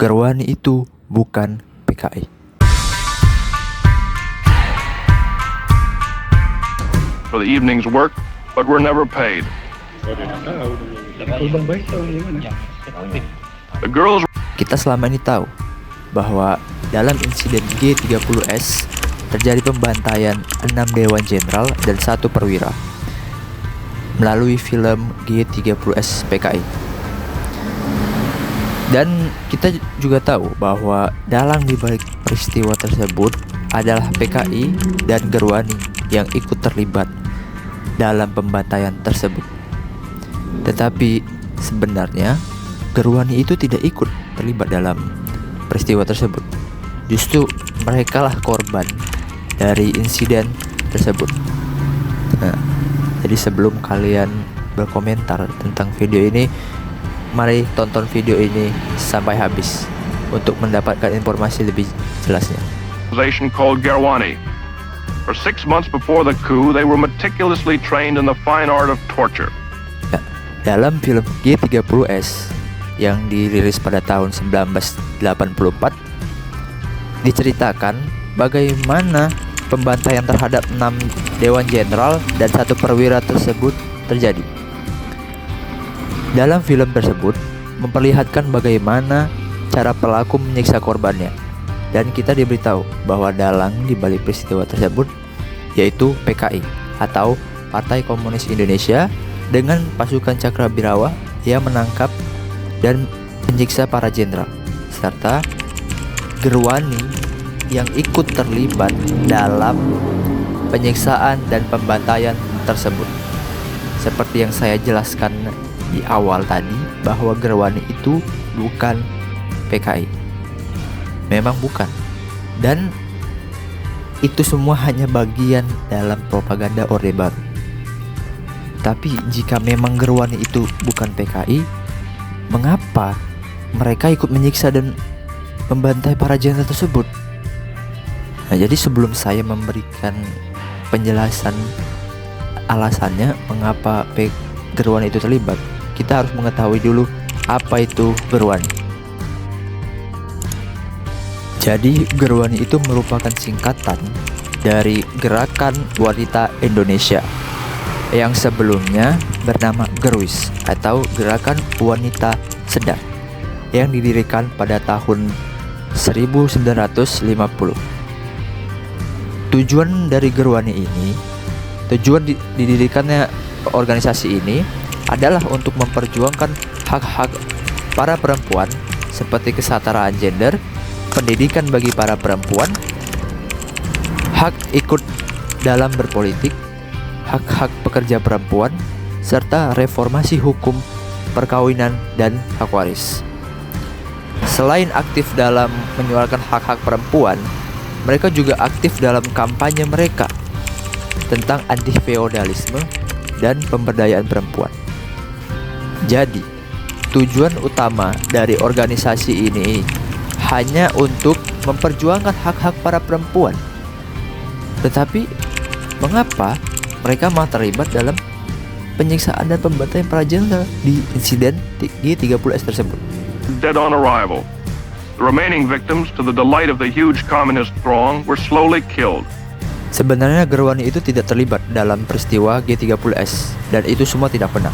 Gerwani itu bukan PKI. For the evening's work, but were never paid. The girls Kita selama ini tahu bahwa dalam insiden G30S terjadi pembantaian 6 Dewan Jenderal dan 1 perwira melalui film G30S PKI. Dan kita juga tahu bahwa dalam dibalik peristiwa tersebut adalah PKI dan Gerwani yang ikut terlibat dalam pembantaian tersebut. Tetapi sebenarnya Gerwani itu tidak ikut terlibat dalam peristiwa tersebut. Justru mereka lah korban dari insiden tersebut. Nah, jadi sebelum kalian berkomentar tentang video ini, mari tonton video ini sampai habis untuk mendapatkan informasi lebih jelasnya. organization called Gerwani. For 6 months before the coup, they were meticulously trained in the fine art of torture. Nah, dalam film G30S yang dirilis pada tahun 1984 diceritakan bagaimana pembantaian terhadap 6 Dewan Jenderal dan 1 perwira tersebut terjadi. Dalam film tersebut memperlihatkan bagaimana cara pelaku menyiksa korbannya, dan kita diberitahu bahwa dalang di balik peristiwa tersebut yaitu PKI atau Partai Komunis Indonesia dengan pasukan Cakrawirawa yang menangkap dan menyiksa para jenderal, serta Gerwani yang ikut terlibat dalam penyiksaan dan pembantaian tersebut. Seperti yang saya jelaskan di awal tadi, bahwa Gerwani itu bukan PKI. Memang bukan. Dan itu semua hanya bagian dalam propaganda Orde Baru. Tapi jika memang Gerwani itu bukan PKI, mengapa mereka ikut menyiksa dan membantai para jenderal tersebut? Nah, jadi sebelum saya memberikan penjelasan alasannya mengapa Gerwani itu terlibat, kita harus mengetahui dulu apa itu Gerwani. Jadi Gerwani itu merupakan singkatan dari Gerakan Wanita Indonesia yang sebelumnya bernama Gerwis atau Gerakan Wanita Sedar yang didirikan pada tahun 1950. Tujuan dari Gerwani ini, didirikannya organisasi ini adalah untuk memperjuangkan hak-hak para perempuan seperti kesetaraan gender, pendidikan bagi para perempuan, hak ikut dalam berpolitik, hak-hak pekerja perempuan, serta reformasi hukum perkawinan dan hak waris. Selain aktif dalam menyuarakan hak-hak perempuan, mereka juga aktif dalam kampanye mereka tentang anti-feodalisme dan pemberdayaan perempuan. Jadi, tujuan utama dari organisasi ini hanya untuk memperjuangkan hak-hak para perempuan. Tetapi, mengapa mereka malah terlibat dalam penyiksaan dan pembantaian para jenderal di insiden G30S tersebut? Dead on arrival. The remaining victims, to the delight of the huge communist throng, were slowly killed. Sebenarnya Gerwani itu tidak terlibat dalam peristiwa G30S dan itu semua tidak benar.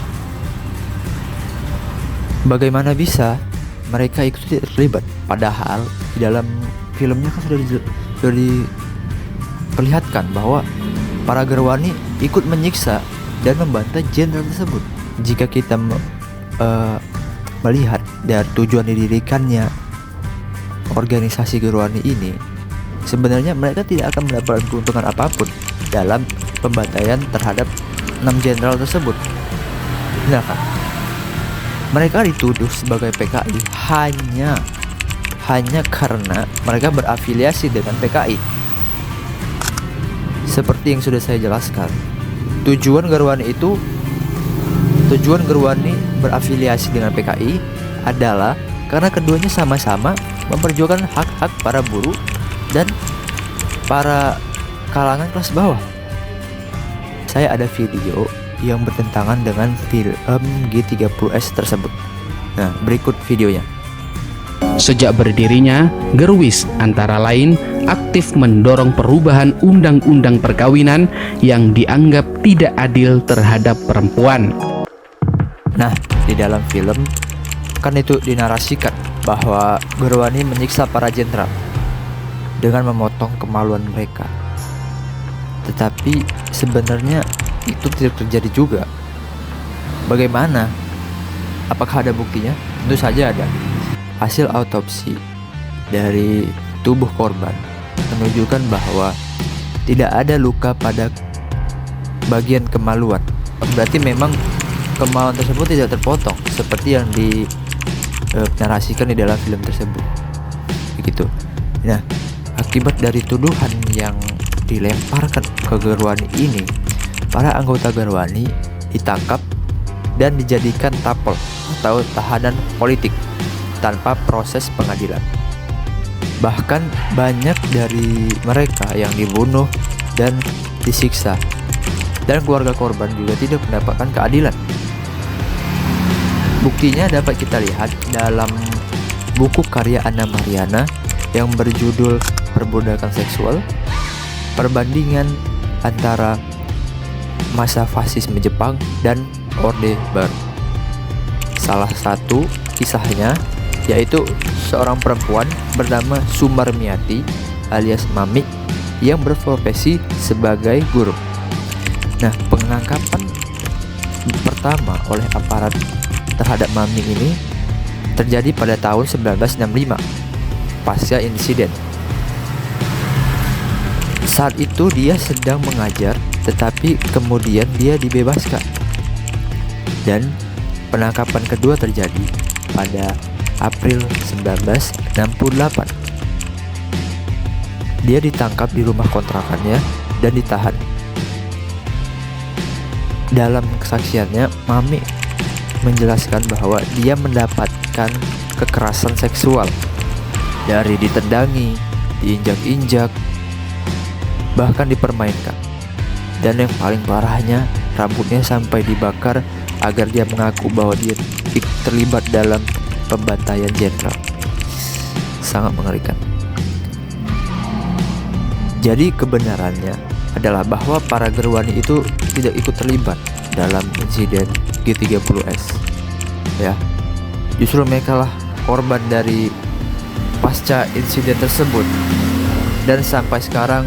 Bagaimana bisa mereka itu tidak terlibat? Padahal di dalam filmnya kan sudah diperlihatkan bahwa para Gerwani ikut menyiksa dan membantai jenderal tersebut. Jika kita melihat dari tujuan didirikannya organisasi Gerwani ini, sebenarnya mereka tidak akan mendapatkan keuntungan apapun dalam pembantaian terhadap 6 jenderal tersebut. Benar kan? Mereka dituduh sebagai PKI hanya karena mereka berafiliasi dengan PKI. Seperti yang sudah saya jelaskan, tujuan Gerwani berafiliasi dengan PKI adalah karena keduanya sama-sama memperjuangkan hak-hak para buruh dan para kalangan kelas bawah. Saya ada video yang bertentangan dengan film G30S tersebut. Nah, berikut videonya. Sejak berdirinya, Gerwis antara lain aktif mendorong perubahan undang-undang perkawinan yang dianggap tidak adil terhadap perempuan. Nah, di dalam film kan itu dinarasikan bahwa Gerwani menyiksa para jenderal dengan memotong kemaluan mereka. Tetapi sebenarnya itu tidak terjadi juga. Bagaimana? Apakah ada buktinya? Tentu saja ada. Hasil autopsi dari tubuh korban menunjukkan bahwa tidak ada luka pada bagian kemaluan. Berarti memang kemaluan tersebut tidak terpotong seperti yang dinarasikan di dalam film tersebut. Begitu. Nah, akibat dari tuduhan yang dilemparkan ke Gerwani ini, para anggota Gerwani ditangkap dan dijadikan tapol atau tahanan politik tanpa proses pengadilan. Bahkan banyak dari mereka yang dibunuh dan disiksa, dan keluarga korban juga tidak mendapatkan keadilan. Buktinya dapat kita lihat dalam buku karya Anna Mariana yang berjudul Perbudakan Seksual, perbandingan antara masa fasisme Jepang dan Orde Baru. Salah satu kisahnya yaitu seorang perempuan bernama Sumarmiati alias Mami yang berprofesi sebagai guru. Nah, penangkapan pertama oleh aparat terhadap Mami ini terjadi pada tahun 1965 pasca insiden. Saat itu dia sedang mengajar, tetapi kemudian dia dibebaskan. Dan penangkapan kedua terjadi pada April 1968. Dia ditangkap di rumah kontrakannya dan ditahan. Dalam kesaksiannya, Mami menjelaskan bahwa dia mendapatkan kekerasan seksual dari ditendangi, diinjak-injak, bahkan dipermainkan. Dan yang paling parahnya, rambutnya sampai dibakar agar dia mengaku bahwa dia terlibat dalam pembantaian jenderal. Sangat mengerikan. Jadi kebenarannya adalah bahwa para Gerwani itu tidak ikut terlibat dalam insiden G30S. Ya, justru mereka lah korban dari pasca insiden tersebut. Dan sampai sekarang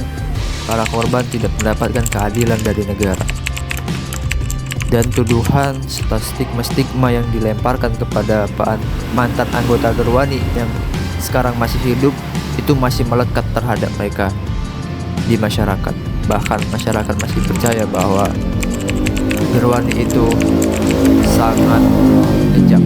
para korban tidak mendapatkan keadilan dari negara. Dan tuduhan serta stigma-stigma yang dilemparkan kepada mantan anggota Gerwani yang sekarang masih hidup itu masih melekat terhadap mereka di masyarakat. Bahkan masyarakat masih percaya bahwa Gerwani itu sangat kejam.